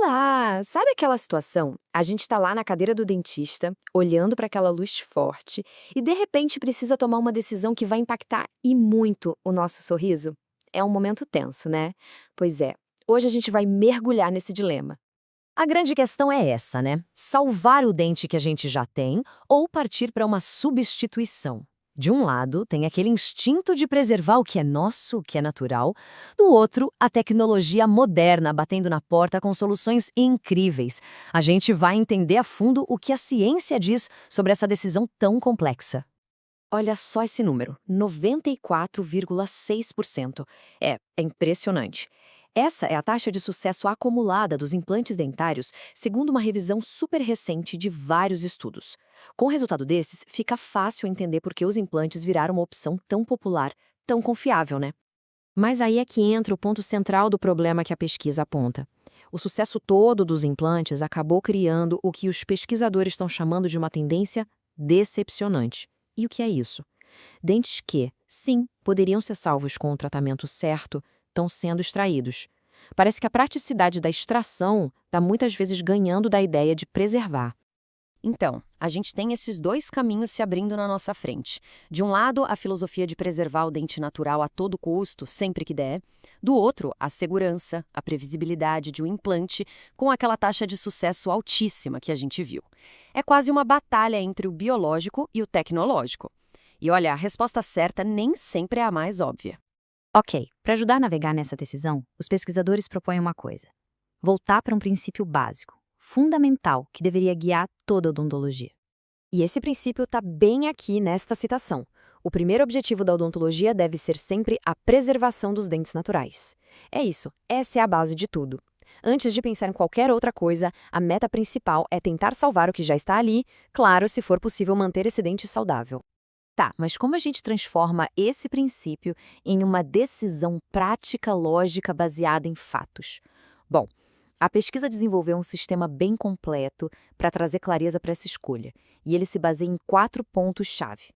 Olá! Sabe aquela situação? A gente tá lá na cadeira do dentista, olhando para aquela luz forte, e de repente precisa tomar uma decisão que vai impactar e muito o nosso sorriso? É um momento tenso, né? Pois é, hoje a gente vai mergulhar nesse dilema. A grande questão é essa, né? Salvar o dente que a gente já tem ou partir para uma substituição. De um lado, tem aquele instinto de preservar o que é nosso, o que é natural. Do outro, a tecnologia moderna batendo na porta com soluções incríveis. A gente vai entender a fundo o que a ciência diz sobre essa decisão tão complexa. Olha só esse número, 94,6%. É impressionante. Essa é a taxa de sucesso acumulada dos implantes dentários, segundo uma revisão super recente de vários estudos. Com o resultado desses, fica fácil entender por que os implantes viraram uma opção tão popular, tão confiável, né? Mas aí é que entra o ponto central do problema que a pesquisa aponta. O sucesso todo dos implantes acabou criando o que os pesquisadores estão chamando de uma tendência decepcionante. E o que é isso? Dentes que, sim, poderiam ser salvos com o tratamento certo, estão sendo extraídos. Parece que a praticidade da extração está muitas vezes ganhando da ideia de preservar. Então, a gente tem esses dois caminhos se abrindo na nossa frente. De um lado, a filosofia de preservar o dente natural a todo custo, sempre que der. Do outro, a segurança, a previsibilidade de um implante com aquela taxa de sucesso altíssima que a gente viu. É quase uma batalha entre o biológico e o tecnológico. E olha, a resposta certa nem sempre é a mais óbvia. Ok, para ajudar a navegar nessa decisão, os pesquisadores propõem uma coisa: voltar para um princípio básico, fundamental, que deveria guiar toda a odontologia. E esse princípio está bem aqui nesta citação. O primeiro objetivo da odontologia deve ser sempre a preservação dos dentes naturais. É isso, essa é a base de tudo. Antes de pensar em qualquer outra coisa, a meta principal é tentar salvar o que já está ali, claro, se for possível manter esse dente saudável. Tá, mas como a gente transforma esse princípio em uma decisão prática lógica baseada em fatos? Bom, a pesquisa desenvolveu um sistema bem completo para trazer clareza para essa escolha, e ele se baseia em 4 pontos-chave.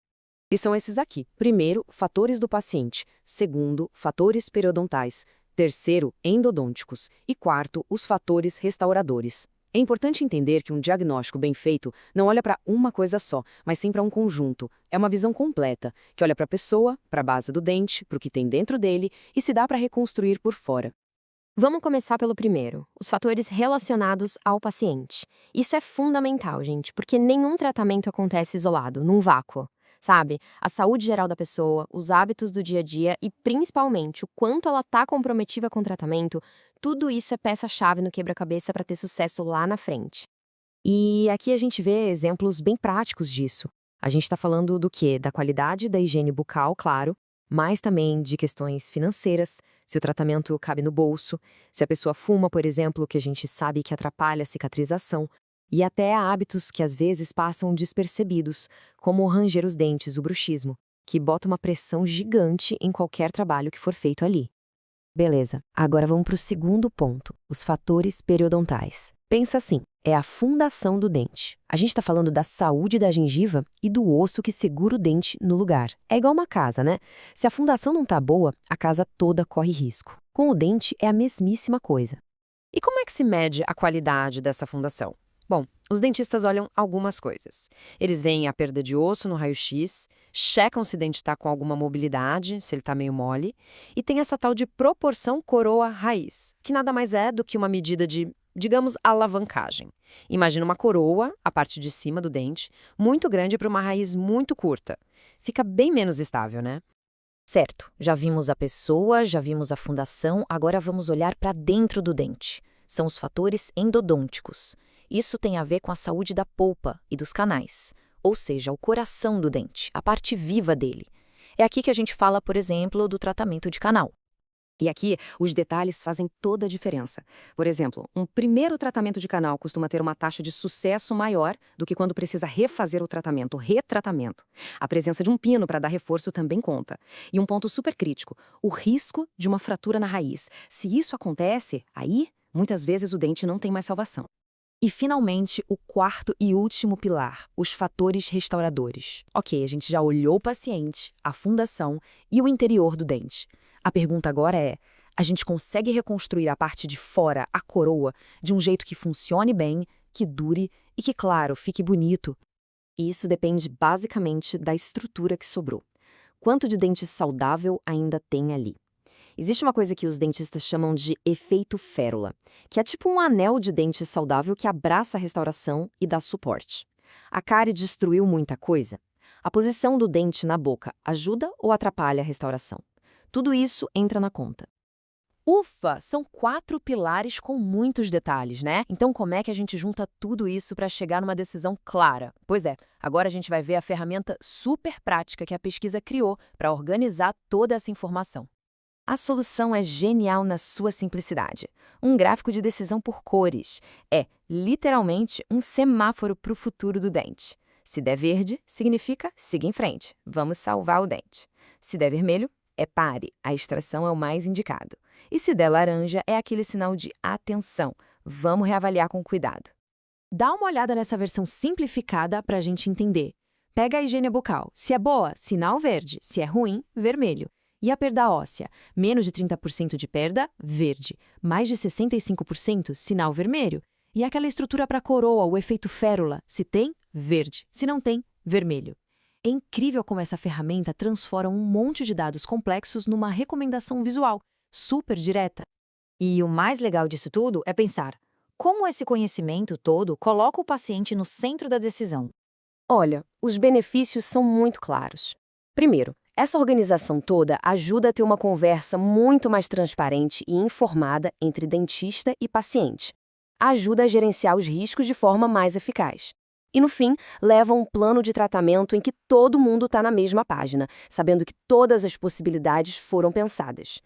E são esses aqui. Primeiro, fatores do paciente. Segundo, fatores periodontais. Terceiro, endodônticos. E quarto, os fatores restauradores. É importante entender que um diagnóstico bem feito não olha para uma coisa só, mas sim para um conjunto. É uma visão completa, que olha para a pessoa, para a base do dente, para o que tem dentro dele e se dá para reconstruir por fora. Vamos começar pelo primeiro, os fatores relacionados ao paciente. Isso é fundamental, gente, porque nenhum tratamento acontece isolado, num vácuo. Sabe? A saúde geral da pessoa, os hábitos do dia a dia e, principalmente, o quanto ela está comprometida com o tratamento, tudo isso é peça-chave no quebra-cabeça para ter sucesso lá na frente. E aqui a gente vê exemplos bem práticos disso. A gente está falando do quê? Da qualidade da higiene bucal, claro, mas também de questões financeiras, se o tratamento cabe no bolso, se a pessoa fuma, por exemplo, que a gente sabe que atrapalha a cicatrização, e até hábitos que às vezes passam despercebidos, como ranger os dentes, o bruxismo, que bota uma pressão gigante em qualquer trabalho que for feito ali. Beleza, agora vamos para o segundo ponto, os fatores periodontais. Pensa assim, é a fundação do dente. A gente está falando da saúde da gengiva e do osso que segura o dente no lugar. É igual uma casa, né? Se a fundação não tá boa, a casa toda corre risco. Com o dente é a mesmíssima coisa. E como é que se mede a qualidade dessa fundação? Bom, os dentistas olham algumas coisas. Eles veem a perda de osso no raio-x, checam se o dente está com alguma mobilidade, se ele está meio mole, e tem essa tal de proporção coroa-raiz, que nada mais é do que uma medida de, digamos, alavancagem. Imagina uma coroa, a parte de cima do dente, muito grande para uma raiz muito curta. Fica bem menos estável, né? Certo, já vimos a pessoa, já vimos a fundação, agora vamos olhar para dentro do dente. São os fatores endodônticos. Isso tem a ver com a saúde da polpa e dos canais, ou seja, o coração do dente, a parte viva dele. É aqui que a gente fala, por exemplo, do tratamento de canal. E aqui, os detalhes fazem toda a diferença. Por exemplo, um primeiro tratamento de canal costuma ter uma taxa de sucesso maior do que quando precisa refazer o tratamento, o retratamento. A presença de um pino para dar reforço também conta. E um ponto super crítico, o risco de uma fratura na raiz. Se isso acontece, aí, muitas vezes o dente não tem mais salvação. E, finalmente, o quarto e último pilar, os fatores restauradores. Ok, a gente já olhou o paciente, a fundação e o interior do dente. A pergunta agora é, A gente consegue reconstruir a parte de fora, a coroa, de um jeito que funcione bem, que dure e que, claro, fique bonito. E isso depende basicamente da estrutura que sobrou. Quanto de dente saudável ainda tem ali? Existe uma coisa que os dentistas chamam de efeito férula, que é tipo um anel de dente saudável que abraça a restauração e dá suporte. A cárie destruiu muita coisa? A posição do dente na boca ajuda ou atrapalha a restauração? Tudo isso entra na conta. Ufa, são 4 pilares com muitos detalhes, né? Então como é que a gente junta tudo isso para chegar numa decisão clara? Pois é, agora a gente vai ver a ferramenta super prática que a pesquisa criou para organizar toda essa informação. A solução é genial na sua simplicidade. Um gráfico de decisão por cores. É, literalmente, um semáforo para o futuro do dente. Se der verde, significa siga em frente, vamos salvar o dente. Se der vermelho, é pare, a extração é o mais indicado. E se der laranja, é aquele sinal de atenção, vamos reavaliar com cuidado. Dá uma olhada nessa versão simplificada para a gente entender. Pega a higiene bucal. Se é boa, sinal verde. Se é ruim, vermelho. E a perda óssea? Menos de 30% de perda, verde. Mais de 65%, sinal vermelho. E aquela estrutura para coroa, o efeito férula? Se tem, verde. Se não tem, vermelho. É incrível como essa ferramenta transforma um monte de dados complexos numa recomendação visual, super direta. E o mais legal disso tudo é pensar como esse conhecimento todo coloca o paciente no centro da decisão. Olha, os benefícios são muito claros. Primeiro, essa organização toda ajuda a ter uma conversa muito mais transparente e informada entre dentista e paciente. Ajuda a gerenciar os riscos de forma mais eficaz. E, no fim, leva a um plano de tratamento em que todo mundo está na mesma página, sabendo que todas as possibilidades foram pensadas.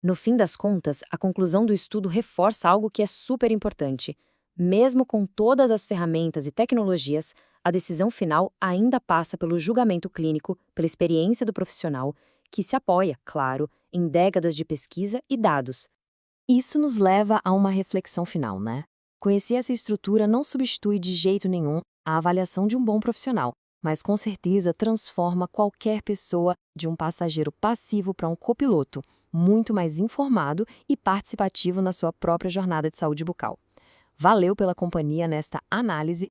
No fim das contas, a conclusão do estudo reforça algo que é super importante. Mesmo com todas as ferramentas e tecnologias, a decisão final ainda passa pelo julgamento clínico, pela experiência do profissional, que se apoia, claro, em décadas de pesquisa e dados. Isso nos leva a uma reflexão final, né? Conhecer essa estrutura não substitui de jeito nenhum a avaliação de um bom profissional, mas com certeza transforma qualquer pessoa de um passageiro passivo para um copiloto, muito mais informado e participativo na sua própria jornada de saúde bucal. Valeu pela companhia nesta análise